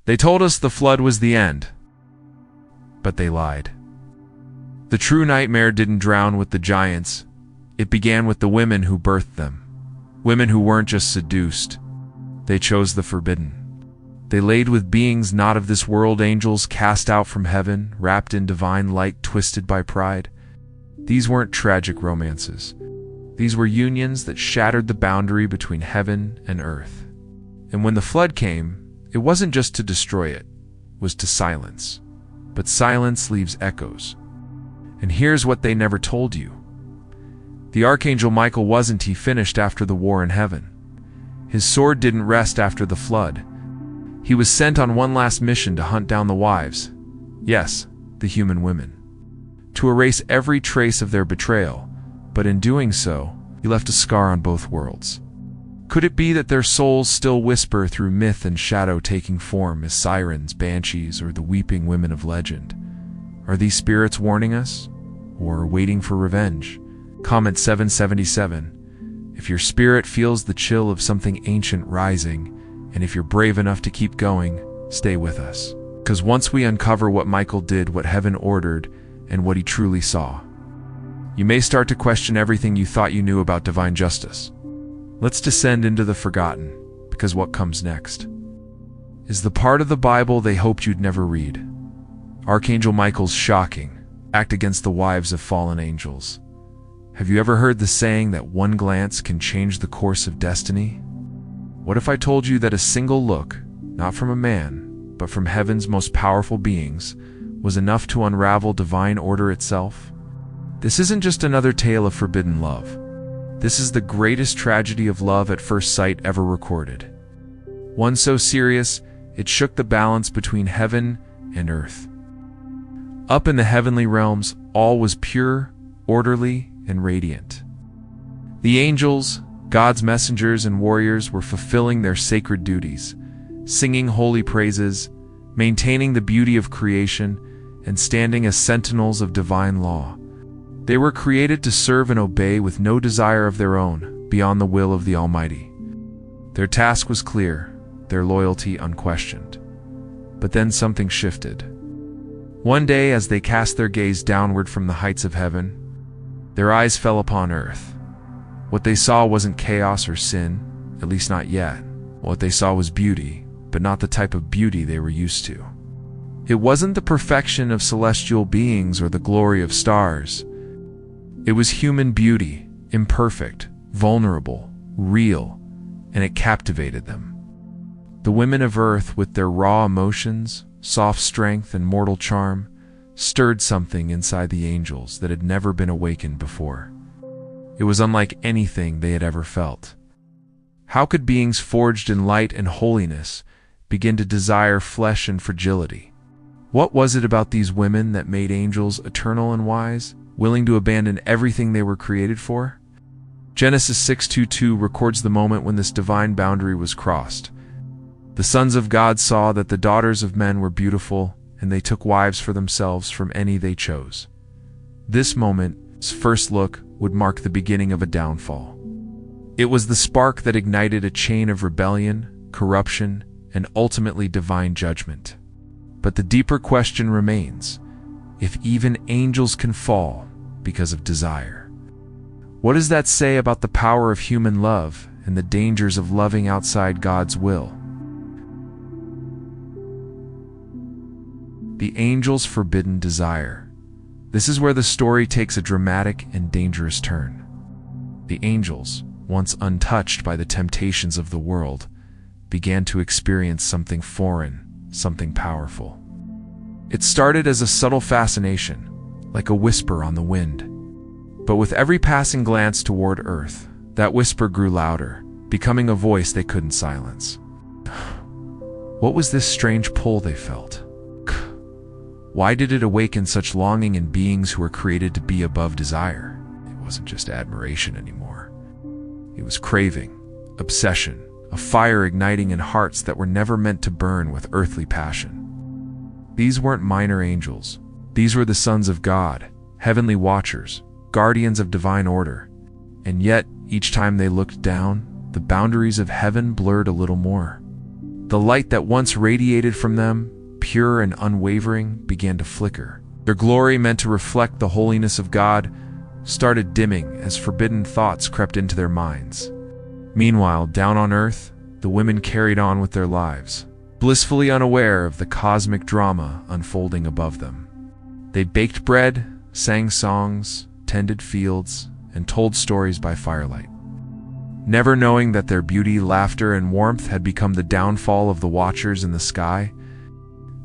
They told us the flood was the end, but they lied. The true nightmare didn't drown with the giants. It began with the women who birthed them. Women who weren't just seduced. They chose the forbidden. They laid with beings not of this world, angels cast out from heaven, wrapped in divine light, twisted by pride. These weren't tragic romances. These were unions that shattered the boundary between heaven and earth. And when the flood came, it wasn't just to destroy it, it was to silence. But silence leaves echoes. And here's what they never told you. The Archangel Michael wasn't finished after the war in heaven. His sword didn't rest after the flood. He was sent on one last mission to hunt down the wives. Yes, the human women. To erase every trace of their betrayal, but in doing so, he left a scar on both worlds. Could it be that their souls still whisper through myth and shadow, taking form as sirens, banshees, or the weeping women of legend? Are these spirits warning us, or waiting for revenge? Comment 777. If your spirit feels the chill of something ancient rising, and if you're brave enough to keep going, stay with us. Because once we uncover what Michael did, what heaven ordered, and what he truly saw, you may start to question everything you thought you knew about divine justice. Let's descend into the forgotten, because what comes next is the part of the Bible they hoped you'd never read. Archangel Michael's shocking act against the wives of fallen angels. Have you ever heard the saying that one glance can change the course of destiny? What if I told you that a single look, not from a man, but from heaven's most powerful beings, was enough to unravel divine order itself? This isn't just another tale of forbidden love. This is the greatest tragedy of love at first sight ever recorded. One so serious, it shook the balance between heaven and earth. Up in the heavenly realms, all was pure, orderly, and radiant. The angels, God's messengers and warriors, were fulfilling their sacred duties, singing holy praises, maintaining the beauty of creation, and standing as sentinels of divine law. They were created to serve and obey with no desire of their own, beyond the will of the Almighty. Their task was clear, their loyalty unquestioned. But then something shifted. One day, as they cast their gaze downward from the heights of heaven, their eyes fell upon earth. What they saw wasn't chaos or sin, at least not yet. What they saw was beauty, but not the type of beauty they were used to. It wasn't the perfection of celestial beings or the glory of stars. It was human beauty, imperfect, vulnerable, real, and it captivated them. The women of earth, with their raw emotions, soft strength, and mortal charm, stirred something inside the angels that had never been awakened before. It was unlike anything they had ever felt. How could beings forged in light and holiness begin to desire flesh and fragility? What was it about these women that made angels eternal and wise, willing to abandon everything they were created for? Genesis 6:22 records the moment when this divine boundary was crossed. The sons of God saw that the daughters of men were beautiful, and they took wives for themselves from any they chose. This moment's first look would mark the beginning of a downfall. It was the spark that ignited a chain of rebellion, corruption, and ultimately divine judgment. But the deeper question remains: if even angels can fall because of desire, what does that say about the power of human love and the dangers of loving outside God's will? The angel's forbidden desire. This is where the story takes a dramatic and dangerous turn. The angels, once untouched by the temptations of the world, began to experience something foreign, something powerful. It started as a subtle fascination, like a whisper on the wind. But with every passing glance toward Earth, that whisper grew louder, becoming a voice they couldn't silence. What was this strange pull they felt? Why did it awaken such longing in beings who were created to be above desire? It wasn't just admiration anymore. It was craving, obsession, a fire igniting in hearts that were never meant to burn with earthly passion. These weren't minor angels. These were the sons of God, heavenly watchers, guardians of divine order. And yet, each time they looked down, the boundaries of heaven blurred a little more. The light that once radiated from them, pure and unwavering, began to flicker. Their glory, meant to reflect the holiness of God, started dimming as forbidden thoughts crept into their minds. Meanwhile, down on earth, the women carried on with their lives, blissfully unaware of the cosmic drama unfolding above them. They baked bread, sang songs, tended fields, and told stories by firelight, never knowing that their beauty, laughter, and warmth had become the downfall of the watchers in the sky.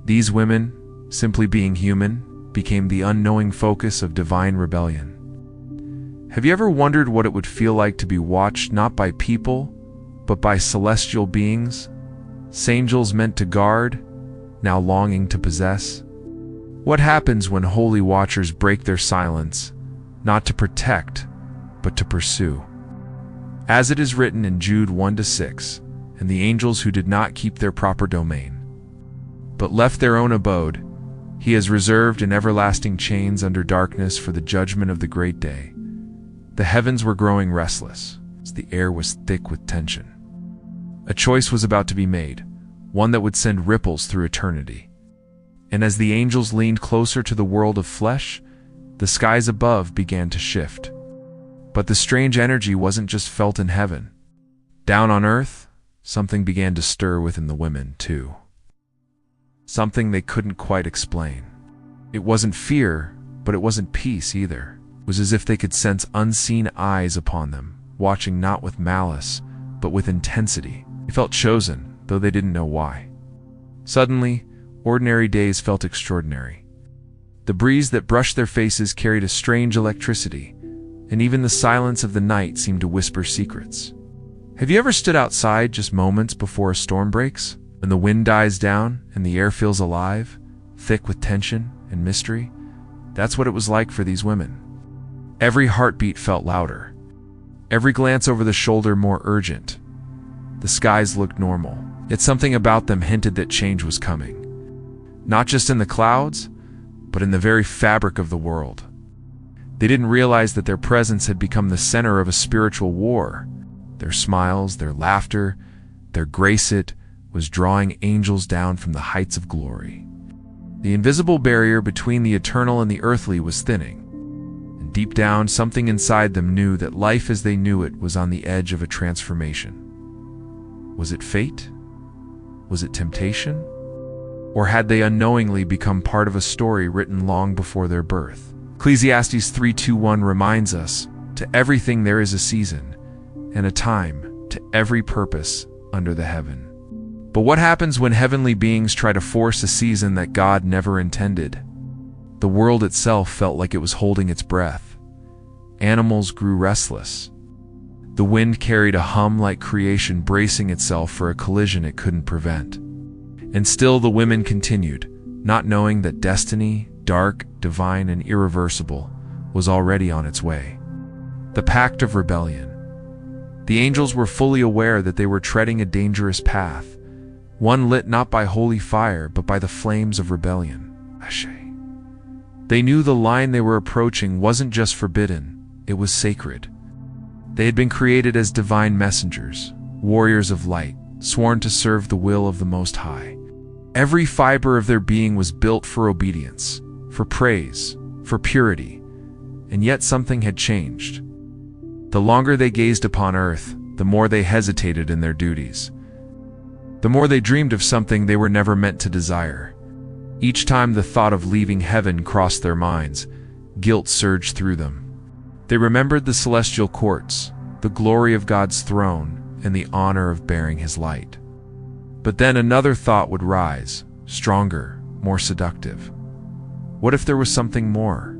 These women, simply being human, became the unknowing focus of divine rebellion. Have you ever wondered what it would feel like to be watched not by people, but by celestial beings, angels meant to guard, now longing to possess? What happens when holy watchers break their silence, not to protect, but to pursue? As it is written in Jude 1-6, and the angels who did not keep their proper domain, but left their own abode, he has reserved in everlasting chains under darkness for the judgment of the great day. The heavens were growing restless, as the air was thick with tension. A choice was about to be made, one that would send ripples through eternity. And as the angels leaned closer to the world of flesh, the skies above began to shift. But the strange energy wasn't just felt in heaven. Down on earth, something began to stir within the women, too. Something they couldn't quite explain. It wasn't fear, but it wasn't peace either. It was as if they could sense unseen eyes upon them, watching not with malice, but with intensity. They felt chosen, though they didn't know why. Suddenly, ordinary days felt extraordinary. The breeze that brushed their faces carried a strange electricity, and even the silence of the night seemed to whisper secrets. Have you ever stood outside just moments before a storm breaks? When the wind dies down and the air feels alive, thick with tension and mystery? That's what it was like for these women. Every heartbeat felt louder. Every glance over the shoulder more urgent. The skies looked normal, yet something about them hinted that change was coming. Not just in the clouds, but in the very fabric of the world. They didn't realize that their presence had become the center of a spiritual war. Their smiles, their laughter, their grace was drawing angels down from the heights of glory. The invisible barrier between the eternal and the earthly was thinning, and deep down, something inside them knew that life as they knew it was on the edge of a transformation. Was it fate? Was it temptation? Or had they unknowingly become part of a story written long before their birth? Ecclesiastes 3:2-1 reminds us, "To everything there is a season, and a time to every purpose under the heaven." But what happens when heavenly beings try to force a season that God never intended? The world itself felt like it was holding its breath. Animals grew restless. The wind carried a hum like creation bracing itself for a collision it couldn't prevent. And still the women continued, not knowing that destiny, dark, divine, and irreversible, was already on its way. The pact of rebellion. The angels were fully aware that they were treading a dangerous path, one lit not by holy fire, but by the flames of rebellion. They knew the line they were approaching wasn't just forbidden, it was sacred. They had been created as divine messengers, warriors of light, sworn to serve the will of the Most High. Every fiber of their being was built for obedience, for praise, for purity, and yet something had changed. The longer they gazed upon earth, the more they hesitated in their duties. The more they dreamed of something they were never meant to desire. Each time the thought of leaving heaven crossed their minds, guilt surged through them. They remembered the celestial courts, the glory of God's throne, and the honor of bearing His light. But then another thought would rise, stronger, more seductive. What if there was something more?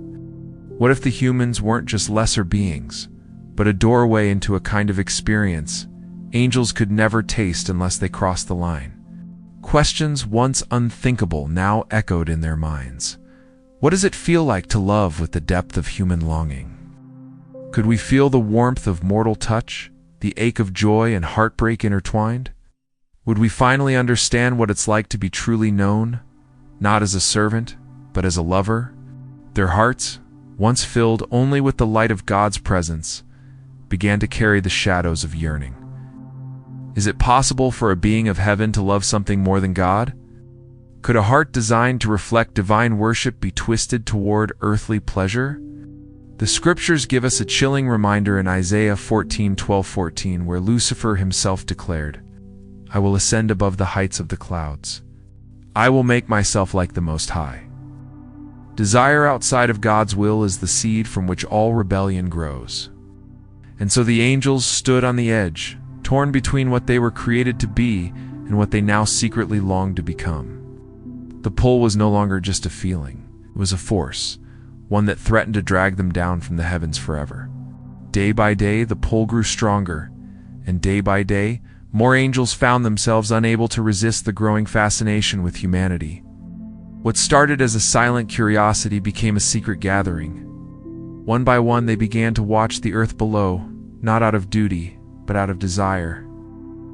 What if the humans weren't just lesser beings, but a doorway into a kind of experience angels could never taste unless they crossed the line? Questions once unthinkable now echoed in their minds. What does it feel like to love with the depth of human longing? Could we feel the warmth of mortal touch, the ache of joy and heartbreak intertwined? Would we finally understand what it's like to be truly known, not as a servant, but as a lover? Their hearts, once filled only with the light of God's presence, began to carry the shadows of yearning. Is it possible for a being of heaven to love something more than God? Could a heart designed to reflect divine worship be twisted toward earthly pleasure? The scriptures give us a chilling reminder in Isaiah 14:12-14, where Lucifer himself declared, "I will ascend above the heights of the clouds. I will make myself like the Most High." Desire outside of God's will is the seed from which all rebellion grows. And so the angels stood on the edge, torn between what they were created to be and what they now secretly longed to become. The pull was no longer just a feeling, it was a force, one that threatened to drag them down from the heavens forever. Day by day, the pull grew stronger, and day by day, more angels found themselves unable to resist the growing fascination with humanity. What started as a silent curiosity became a secret gathering. One by one, they began to watch the earth below, not out of duty, but out of desire.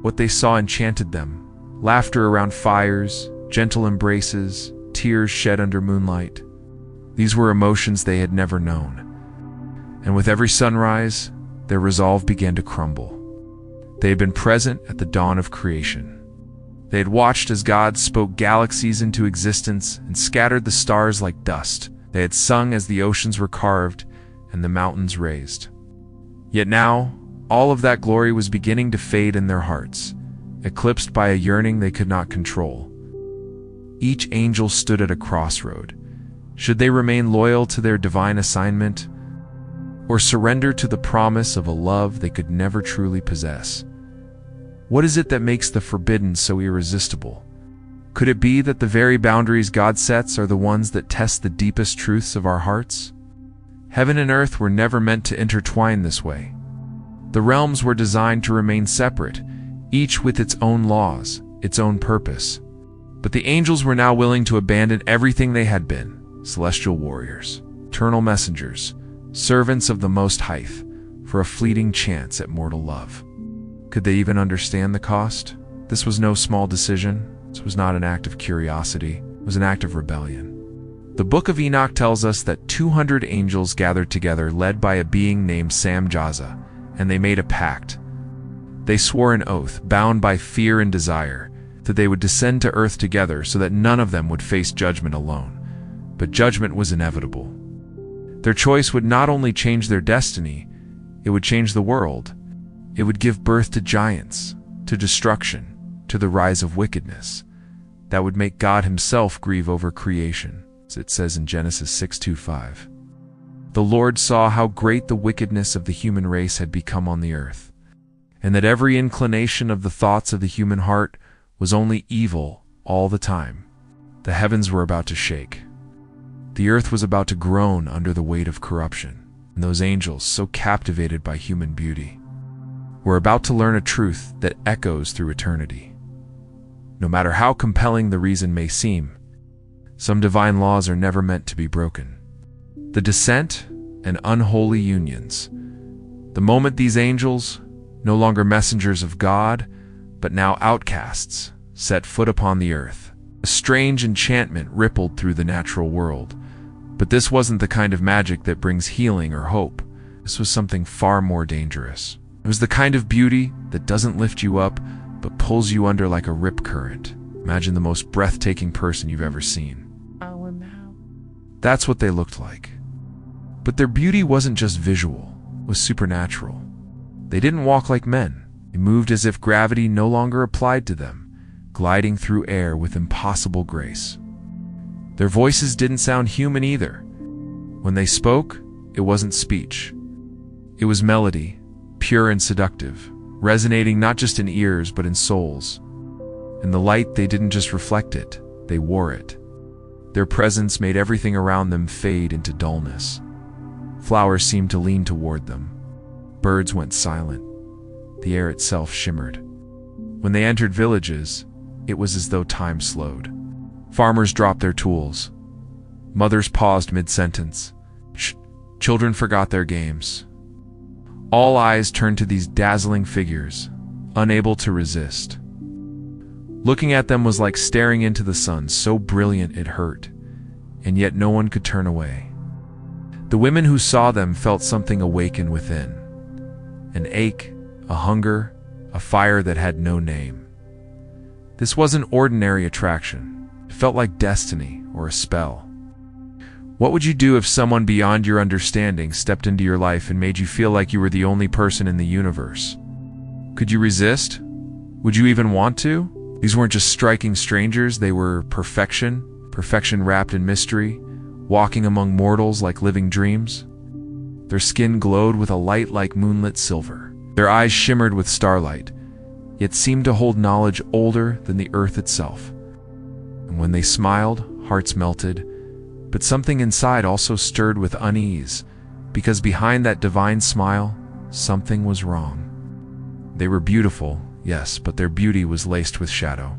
What they saw enchanted them: laughter around fires, gentle embraces, tears shed under moonlight. These were emotions they had never known. And with every sunrise, their resolve began to crumble. They had been present at the dawn of creation. They had watched as God spoke galaxies into existence and scattered the stars like dust. They had sung as the oceans were carved and the mountains raised. Yet now, all of that glory was beginning to fade in their hearts, eclipsed by a yearning they could not control. Each angel stood at a crossroad. Should they remain loyal to their divine assignment, or surrender to the promise of a love they could never truly possess? What is it that makes the forbidden so irresistible? Could it be that the very boundaries God sets are the ones that test the deepest truths of our hearts? Heaven and earth were never meant to intertwine this way. The realms were designed to remain separate, each with its own laws, its own purpose. But the angels were now willing to abandon everything they had been: celestial warriors, eternal messengers, servants of the Most High, for a fleeting chance at mortal love. Could they even understand the cost? This was no small decision. This was not an act of curiosity. It was an act of rebellion. The Book of Enoch tells us that 200 angels gathered together, led by a being named Samjaza, and they made a pact. They swore an oath, bound by fear and desire, that they would descend to earth together so that none of them would face judgment alone. But judgment was inevitable. Their choice would not only change their destiny, it would change the world. It would give birth to giants, to destruction, to the rise of wickedness. That would make God himself grieve over creation, as it says in Genesis 6:2-5. The Lord saw how great the wickedness of the human race had become on the earth, and that every inclination of the thoughts of the human heart was only evil all the time. The heavens were about to shake. The earth was about to groan under the weight of corruption, and those angels, so captivated by human beauty, were about to learn a truth that echoes through eternity. No matter how compelling the reason may seem, some divine laws are never meant to be broken. The descent and unholy unions. The moment these angels, no longer messengers of God, but now outcasts, set foot upon the earth, a strange enchantment rippled through the natural world. But this wasn't the kind of magic that brings healing or hope. This was something far more dangerous. It was the kind of beauty that doesn't lift you up, but pulls you under like a rip current. Imagine the most breathtaking person you've ever seen. That's what they looked like. But their beauty wasn't just visual, it was supernatural. They didn't walk like men. They moved as if gravity no longer applied to them, gliding through air with impossible grace. Their voices didn't sound human either. When they spoke, it wasn't speech. It was melody, pure and seductive, resonating not just in ears but in souls. In the light, they didn't just reflect it, they wore it. Their presence made everything around them fade into dullness. Flowers seemed to lean toward them. Birds went silent. The air itself shimmered. When they entered villages, it was as though time slowed. Farmers dropped their tools. Mothers paused mid-sentence. Children forgot their games. All eyes turned to these dazzling figures, unable to resist. Looking at them was like staring into the sun, so brilliant it hurt, and yet no one could turn away. The women who saw them felt something awaken within. An ache, a hunger, a fire that had no name. This wasn't ordinary attraction. It felt like destiny or a spell. What would you do if someone beyond your understanding stepped into your life and made you feel like you were the only person in the universe? Could you resist? Would you even want to? These weren't just striking strangers, they were perfection wrapped in mystery, walking among mortals like living dreams. Their skin glowed with a light like moonlit silver. Their eyes shimmered with starlight, yet seemed to hold knowledge older than the earth itself. And when they smiled, hearts melted, but something inside also stirred with unease, because behind that divine smile, something was wrong. They were beautiful, yes, but their beauty was laced with shadow.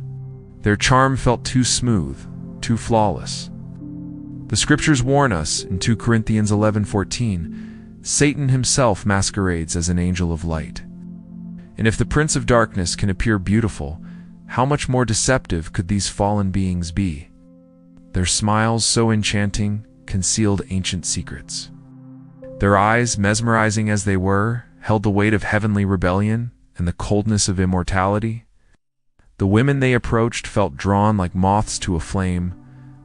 Their charm felt too smooth, too flawless. The scriptures warn us in 2 Corinthians 11:14, Satan himself masquerades as an angel of light. And if the prince of darkness can appear beautiful, how much more deceptive could these fallen beings be? Their smiles, so enchanting, concealed ancient secrets. Their eyes, mesmerizing as they were, held the weight of heavenly rebellion and the coldness of immortality. The women they approached felt drawn like moths to a flame,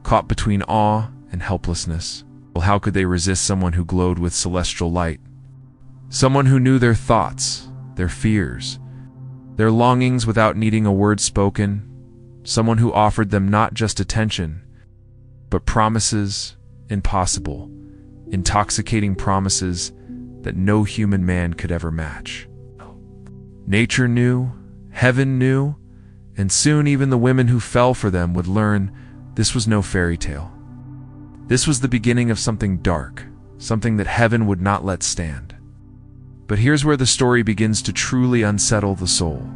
caught between awe and helplessness. Well, how could they resist someone who glowed with celestial light? Someone who knew their thoughts, their fears, their longings without needing a word spoken. Someone who offered them not just attention, but promises, impossible, intoxicating promises that no human man could ever match. Nature knew, heaven knew, and soon even the women who fell for them would learn this was no fairy tale. This was the beginning of something dark, something that heaven would not let stand. But here's where the story begins to truly unsettle the soul.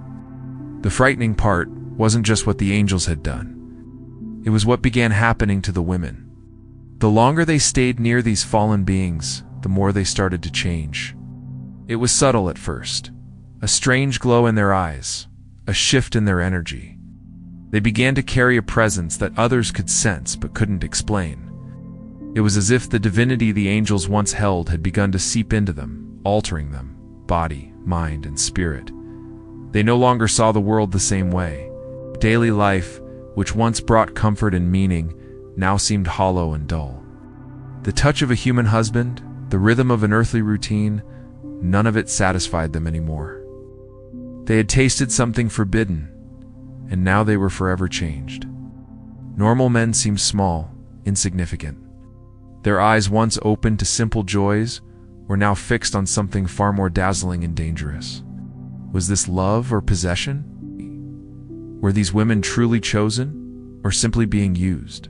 The frightening part wasn't just what the angels had done. It was what began happening to the women. The longer they stayed near these fallen beings, the more they started to change. It was subtle at first. A strange glow in their eyes, a shift in their energy. They began to carry a presence that others could sense but couldn't explain. It was as if the divinity the angels once held had begun to seep into them, altering them, body, mind, and spirit. They no longer saw the world the same way. Daily life, which once brought comfort and meaning, now seemed hollow and dull. The touch of a human husband, the rhythm of an earthly routine, none of it satisfied them anymore. They had tasted something forbidden, and now they were forever changed. Normal men seemed small, insignificant. Their eyes, once open to simple joys, were now fixed on something far more dazzling and dangerous. Was this love or possession? Were these women truly chosen, or simply being used?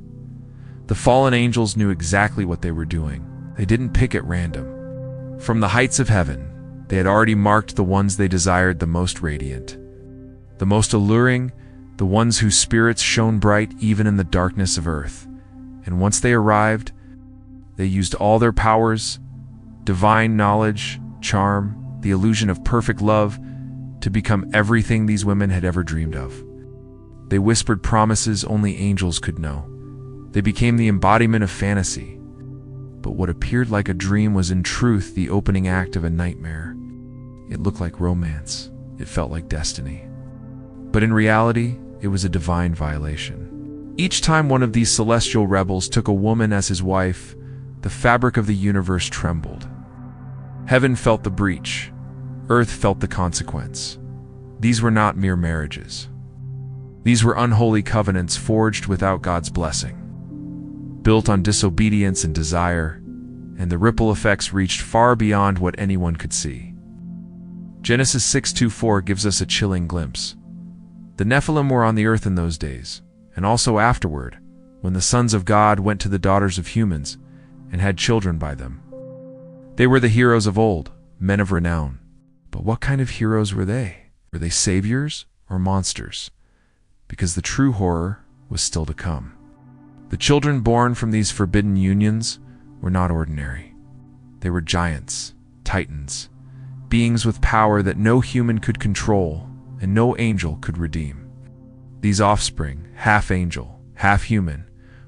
The fallen angels knew exactly what they were doing. They didn't pick at random. From the heights of heaven, they had already marked the ones they desired the most radiant, the most alluring, the ones whose spirits shone bright even in the darkness of earth. And once they arrived, they used all their powers, divine knowledge, charm, the illusion of perfect love, to become everything these women had ever dreamed of. They whispered promises only angels could know. They became the embodiment of fantasy. But what appeared like a dream was in truth the opening act of a nightmare. It looked like romance. It felt like destiny. But in reality, it was a divine violation. Each time one of these celestial rebels took a woman as his wife, the fabric of the universe trembled. Heaven felt the breach. Earth felt the consequence. These were not mere marriages. These were unholy covenants forged without God's blessing, built on disobedience and desire, and the ripple effects reached far beyond what anyone could see. Genesis 6:2-4 gives us a chilling glimpse. The Nephilim were on the earth in those days, and also afterward, when the sons of God went to the daughters of humans and had children by them. They were the heroes of old, men of renown. But what kind of heroes were they? Were they saviors or monsters? Because the true horror was still to come. The children born from these forbidden unions were not ordinary. They were giants, titans, beings with power that no human could control and no angel could redeem. These offspring, half angel, half human,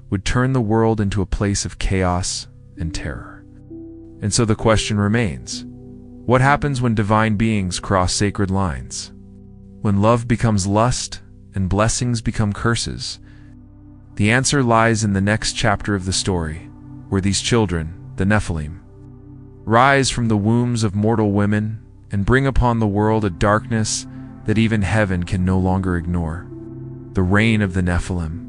would turn the world into a place of chaos and terror. And so the question remains, what happens when divine beings cross sacred lines? When love becomes lust and blessings become curses? The answer lies in the next chapter of the story, where these children, the Nephilim, rise from the wombs of mortal women and bring upon the world a darkness that even heaven can no longer ignore. The reign of the Nephilim.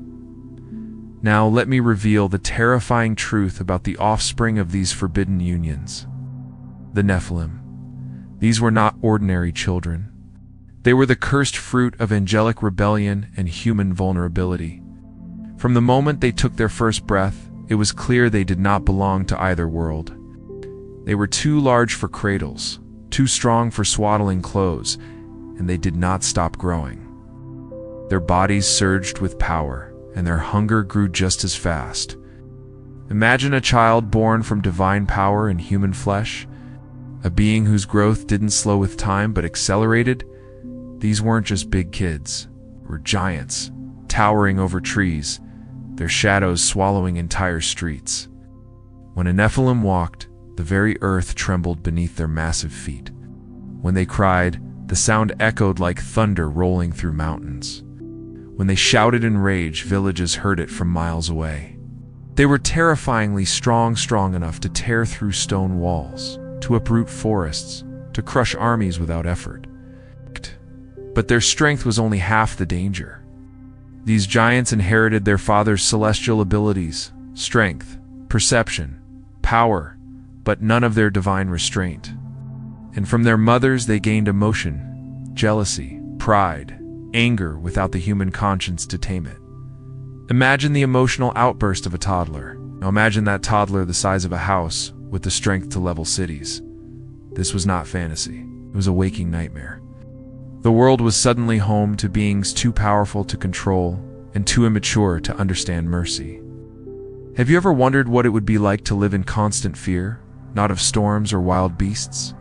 Now let me reveal the terrifying truth about the offspring of these forbidden unions. The Nephilim. These were not ordinary children. They were the cursed fruit of angelic rebellion and human vulnerability. From the moment they took their first breath, it was clear they did not belong to either world. They were too large for cradles, too strong for swaddling clothes, and they did not stop growing. Their bodies surged with power, and their hunger grew just as fast. Imagine a child born from divine power in human flesh, a being whose growth didn't slow with time but accelerated. These weren't just big kids, they were giants, towering over trees, their shadows swallowing entire streets. When a Nephilim walked, the very earth trembled beneath their massive feet. When they cried, the sound echoed like thunder rolling through mountains. When they shouted in rage, villages heard it from miles away. They were terrifyingly strong enough to tear through stone walls, to uproot forests, to crush armies without effort. But their strength was only half the danger. These giants inherited their father's celestial abilities, strength, perception, power, but none of their divine restraint. And from their mothers they gained emotion, jealousy, pride, anger without the human conscience to tame it. Imagine the emotional outburst of a toddler. Now imagine that toddler the size of a house with the strength to level cities. This was not fantasy. It was a waking nightmare. The world was suddenly home to beings too powerful to control and too immature to understand mercy. Have you ever wondered what it would be like to live in constant fear, not of storms or wild beasts,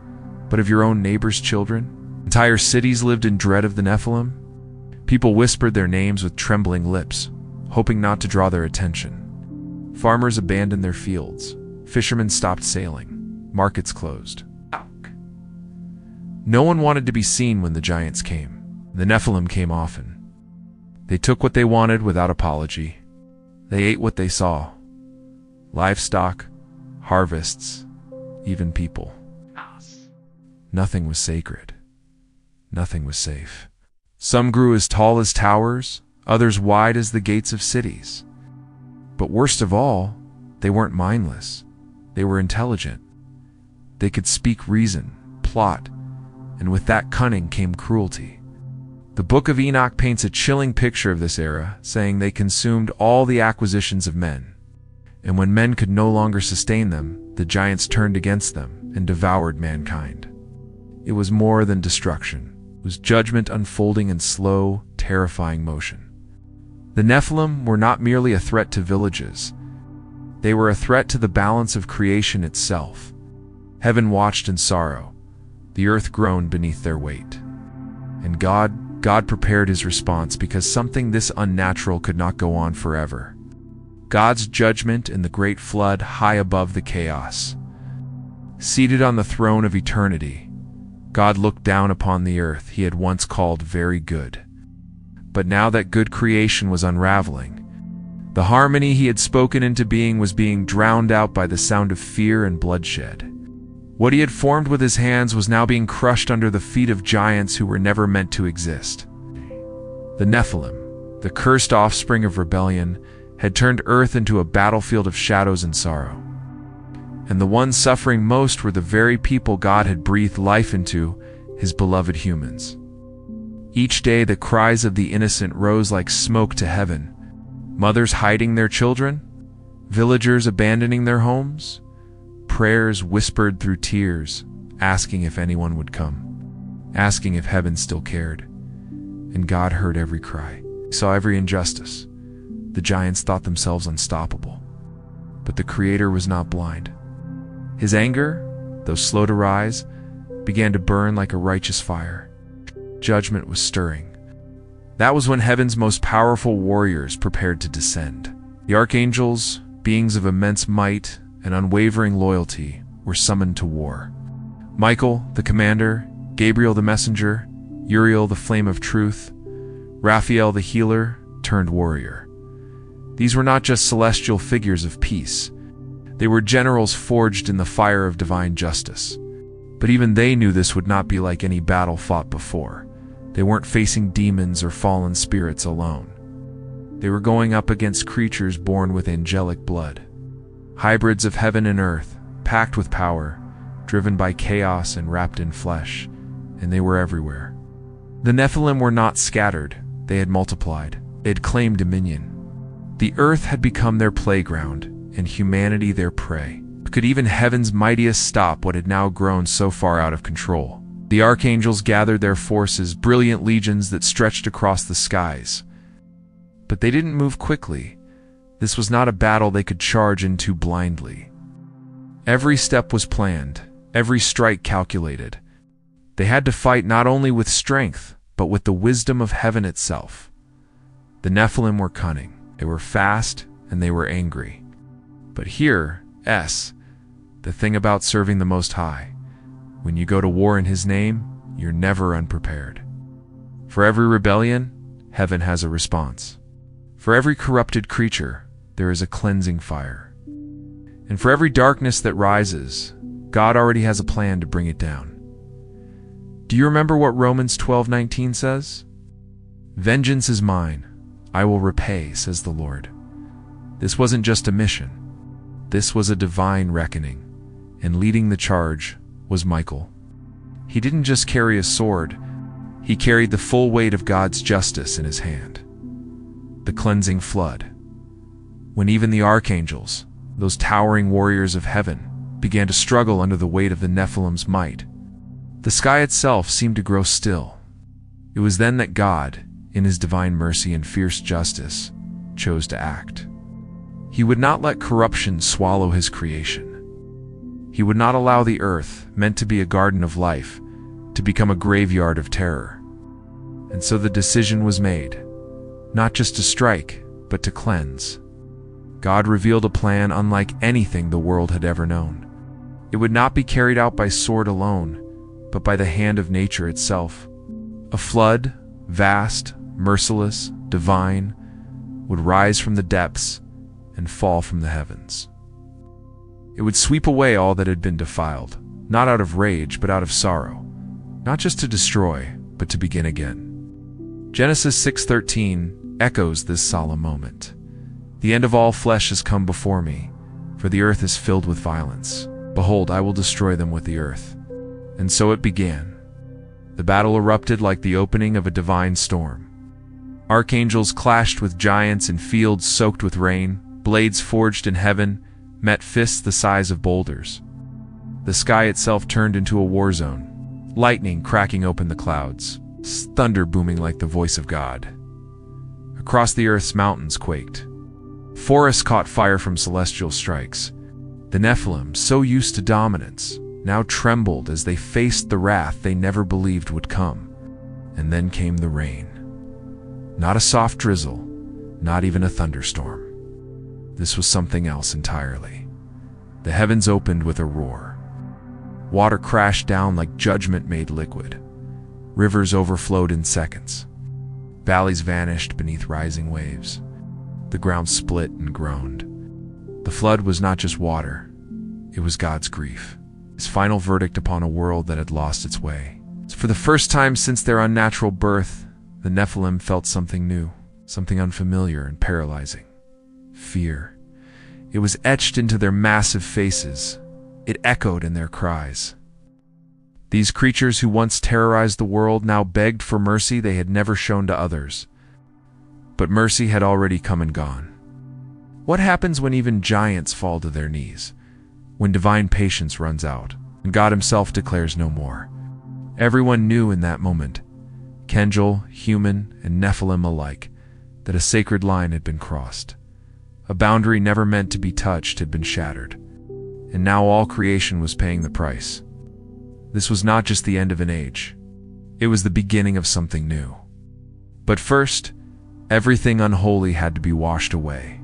but of your own neighbor's children? Entire cities lived in dread of the Nephilim. People whispered their names with trembling lips, hoping not to draw their attention. Farmers abandoned their fields. Fishermen stopped sailing. Markets closed. No one wanted to be seen when the giants came. The Nephilim came often. They took what they wanted without apology. They ate what they saw. Livestock, harvests, even people. Nothing was sacred. Nothing was safe. Some grew as tall as towers, others wide as the gates of cities. But worst of all, they weren't mindless. They were intelligent. They could speak reason, plot, and with that cunning came cruelty. The Book of Enoch paints a chilling picture of this era, saying they consumed all the acquisitions of men. And when men could no longer sustain them, the giants turned against them and devoured mankind. It was more than destruction. It was judgment unfolding in slow, terrifying motion. The Nephilim were not merely a threat to villages. They were a threat to the balance of creation itself. Heaven watched in sorrow. The earth groaned beneath their weight. And God prepared his response because something this unnatural could not go on forever. God's judgment in the great flood high above the chaos. Seated on the throne of eternity, God looked down upon the earth he had once called very good. But now that good creation was unraveling, the harmony he had spoken into being was being drowned out by the sound of fear and bloodshed. What he had formed with his hands was now being crushed under the feet of giants who were never meant to exist. The Nephilim, the cursed offspring of rebellion, had turned earth into a battlefield of shadows and sorrow. And the ones suffering most were the very people God had breathed life into, his beloved humans. Each day the cries of the innocent rose like smoke to heaven. Mothers hiding their children, villagers abandoning their homes, prayers whispered through tears, asking if anyone would come, asking if heaven still cared. And God heard every cry. He saw every injustice. The giants thought themselves unstoppable. But the Creator was not blind. His anger, though slow to rise, began to burn like a righteous fire. Judgment was stirring. That was when heaven's most powerful warriors prepared to descend. The archangels, beings of immense might and unwavering loyalty, were summoned to war. Michael, the commander, Gabriel the messenger, Uriel the flame of truth, Raphael the healer turned warrior. These were not just celestial figures of peace. They were generals forged in the fire of divine justice. But even they knew this would not be like any battle fought before. They weren't facing demons or fallen spirits alone. They were going up against creatures born with angelic blood. Hybrids of heaven and earth, packed with power, driven by chaos and wrapped in flesh, and they were everywhere. The Nephilim were not scattered, they had multiplied. They had claimed dominion. The earth had become their playground, and humanity their prey. Could even heaven's mightiest stop what had now grown so far out of control? The archangels gathered their forces, brilliant legions that stretched across the skies. But they didn't move quickly. This was not a battle they could charge into blindly. Every step was planned, every strike calculated. They had to fight not only with strength, but with the wisdom of heaven itself. The Nephilim were cunning, they were fast, and they were angry. But here, the thing about serving the Most High, when you go to war in His name, you're never unprepared. For every rebellion, heaven has a response. For every corrupted creature, there is a cleansing fire. And for every darkness that rises, God already has a plan to bring it down. Do you remember what Romans 12:19 says? "Vengeance is mine, I will repay, says the Lord." This wasn't just a mission. This was a divine reckoning, and leading the charge was Michael. He didn't just carry a sword, he carried the full weight of God's justice in his hand. The cleansing flood. When even the archangels, those towering warriors of heaven, began to struggle under the weight of the Nephilim's might, the sky itself seemed to grow still. It was then that God, in His divine mercy and fierce justice, chose to act. He would not let corruption swallow His creation. He would not allow the earth, meant to be a garden of life, to become a graveyard of terror. And so the decision was made, not just to strike, but to cleanse. God revealed a plan unlike anything the world had ever known. It would not be carried out by sword alone, but by the hand of nature itself. A flood, vast, merciless, divine, would rise from the depths and fall from the heavens. It would sweep away all that had been defiled, not out of rage, but out of sorrow, not just to destroy, but to begin again. Genesis 6:13 echoes this solemn moment. "The end of all flesh has come before me, for the earth is filled with violence. Behold, I will destroy them with the earth." And so it began. The battle erupted like the opening of a divine storm. Archangels clashed with giants in fields soaked with rain. Blades forged in heaven met fists the size of boulders. The sky itself turned into a war zone, lightning cracking open the clouds, thunder booming like the voice of God. Across the earth's mountains quaked. Forests caught fire from celestial strikes. The Nephilim, so used to dominance, now trembled as they faced the wrath they never believed would come. And then came the rain. Not a soft drizzle, not even a thunderstorm. This was something else entirely. The heavens opened with a roar. Water crashed down like judgment made liquid. Rivers overflowed in seconds. Valleys vanished beneath rising waves. The ground split and groaned. The flood was not just water, it was God's grief, His final verdict upon a world that had lost its way. For the first time since their unnatural birth, the Nephilim felt something new, something unfamiliar and paralyzing. Fear. It was etched into their massive faces. It echoed in their cries. These creatures who once terrorized the world now begged for mercy they had never shown to others. But mercy had already come and gone. What happens when even giants fall to their knees? When divine patience runs out, and God Himself declares no more? Everyone knew in that moment, Kengel, human, and Nephilim alike, that a sacred line had been crossed. A boundary never meant to be touched had been shattered, and now all creation was paying the price. This was not just the end of an age. It was the beginning of something new. But first, everything unholy had to be washed away.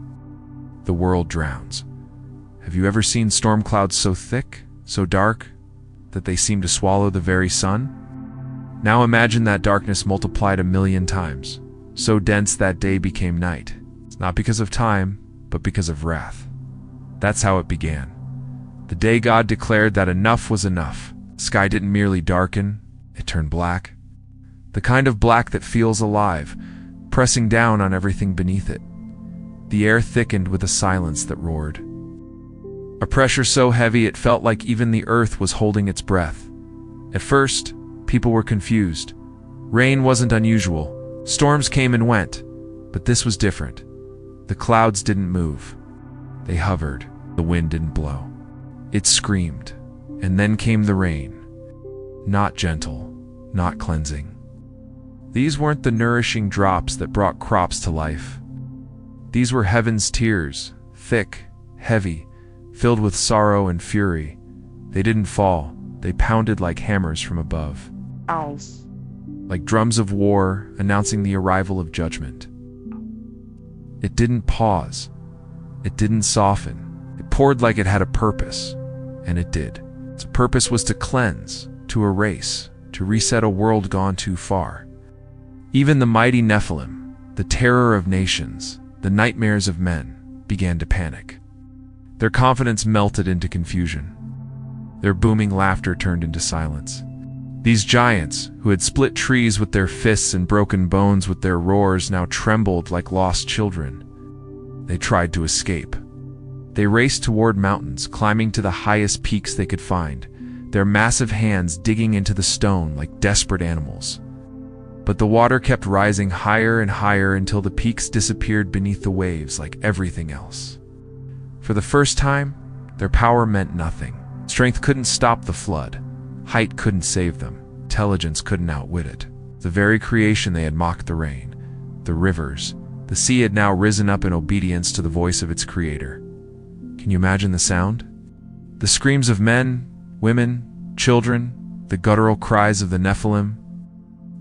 The world drowns. Have you ever seen storm clouds so thick, so dark, that they seem to swallow the very sun? Now imagine that darkness multiplied 1,000,000 times, so dense that day became night. It's not because of time, but because of wrath. That's how it began. The day God declared that enough was enough. The sky didn't merely darken, it turned black. The kind of black that feels alive, pressing down on everything beneath it. The air thickened with a silence that roared. A pressure so heavy it felt like even the earth was holding its breath. At first, people were confused. Rain wasn't unusual. Storms came and went. But this was different. The clouds didn't move. They hovered. The wind didn't blow. It screamed. And then came the rain. Not gentle, not cleansing. These weren't the nourishing drops that brought crops to life. These were heaven's tears, thick, heavy, filled with sorrow and fury. They didn't fall. They pounded like hammers from above. Owls. Like drums of war announcing the arrival of judgment. It didn't pause. It didn't soften. It poured like it had a purpose. And it did. Its purpose was to cleanse, to erase, to reset a world gone too far. Even the mighty Nephilim, the terror of nations, the nightmares of men, began to panic. Their confidence melted into confusion. Their booming laughter turned into silence. These giants, who had split trees with their fists and broken bones with their roars, now trembled like lost children. They tried to escape. They raced toward mountains, climbing to the highest peaks they could find, their massive hands digging into the stone like desperate animals. But the water kept rising higher and higher until the peaks disappeared beneath the waves like everything else. For the first time, their power meant nothing. Strength couldn't stop the flood. Height couldn't save them. Intelligence couldn't outwit it. The very creation they had mocked the rain, the rivers, the sea had now risen up in obedience to the voice of its creator. Can you imagine the sound? The screams of men, women, children, the guttural cries of the Nephilim,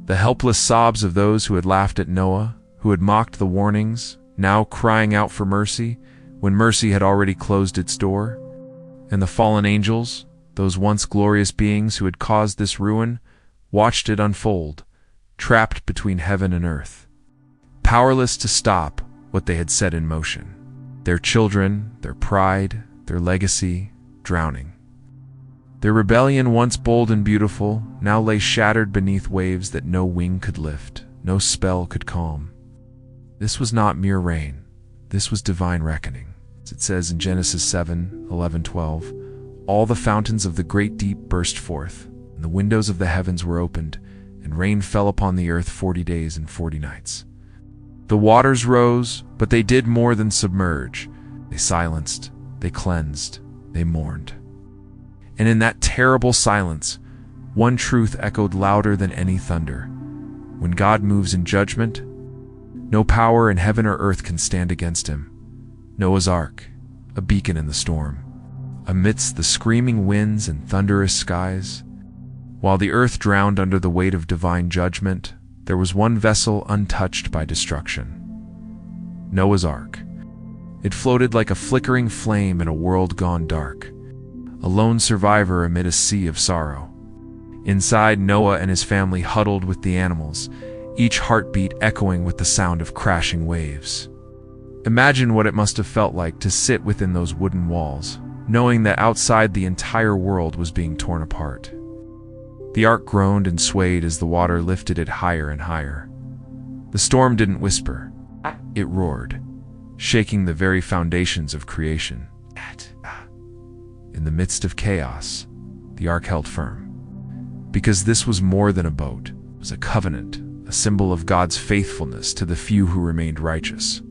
the helpless sobs of those who had laughed at Noah, who had mocked the warnings, now crying out for mercy when mercy had already closed its door. And the fallen angels, those once glorious beings who had caused this ruin, watched it unfold, trapped between heaven and earth, powerless to stop what they had set in motion. Their children, their pride, their legacy, drowning. Their rebellion, once bold and beautiful, now lay shattered beneath waves that no wing could lift, no spell could calm. This was not mere rain. This was divine reckoning. As it says in Genesis 7:11-12, all the fountains of the great deep burst forth, and the windows of the heavens were opened, and rain fell upon the earth 40 days and 40 nights. The waters rose, but they did more than submerge. They silenced, they cleansed, they mourned. And in that terrible silence, one truth echoed louder than any thunder. When God moves in judgment, no power in heaven or earth can stand against him. Noah's Ark, a beacon in the storm. Amidst the screaming winds and thunderous skies, while the earth drowned under the weight of divine judgment, there was one vessel untouched by destruction. Noah's Ark. It floated like a flickering flame in a world gone dark, a lone survivor amid a sea of sorrow. Inside, Noah and his family huddled with the animals, each heartbeat echoing with the sound of crashing waves. Imagine what it must have felt like to sit within those wooden walls, knowing that outside the entire world was being torn apart. The ark groaned and swayed as the water lifted it higher and higher. The storm didn't whisper. It roared, shaking the very foundations of creation. In the midst of chaos, the ark held firm. Because this was more than a boat. It was a covenant, a symbol of God's faithfulness to the few who remained righteous.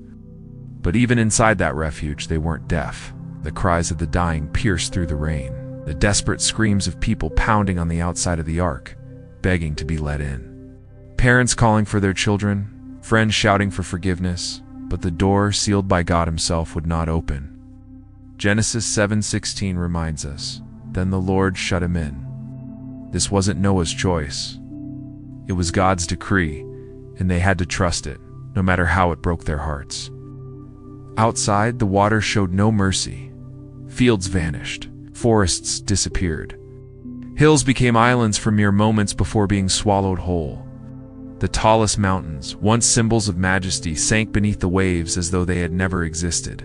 But even inside that refuge, they weren't deaf. The cries of the dying pierced through the rain, the desperate screams of people pounding on the outside of the ark, begging to be let in. Parents calling for their children, friends shouting for forgiveness, but the door, sealed by God himself, would not open. Genesis 7:16 reminds us, "Then the Lord shut him in." This wasn't Noah's choice. It was God's decree, and they had to trust it, no matter how it broke their hearts. Outside, the water showed no mercy. Fields vanished. Forests disappeared. Hills became islands for mere moments before being swallowed whole. The tallest mountains, once symbols of majesty, sank beneath the waves as though they had never existed.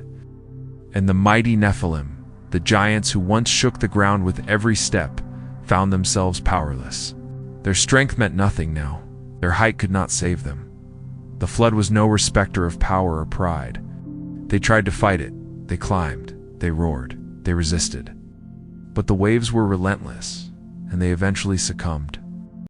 And the mighty Nephilim, the giants who once shook the ground with every step, found themselves powerless. Their strength meant nothing now. Their height could not save them. The flood was no respecter of power or pride. They tried to fight it. They climbed. They roared. They resisted. But the waves were relentless, and they eventually succumbed.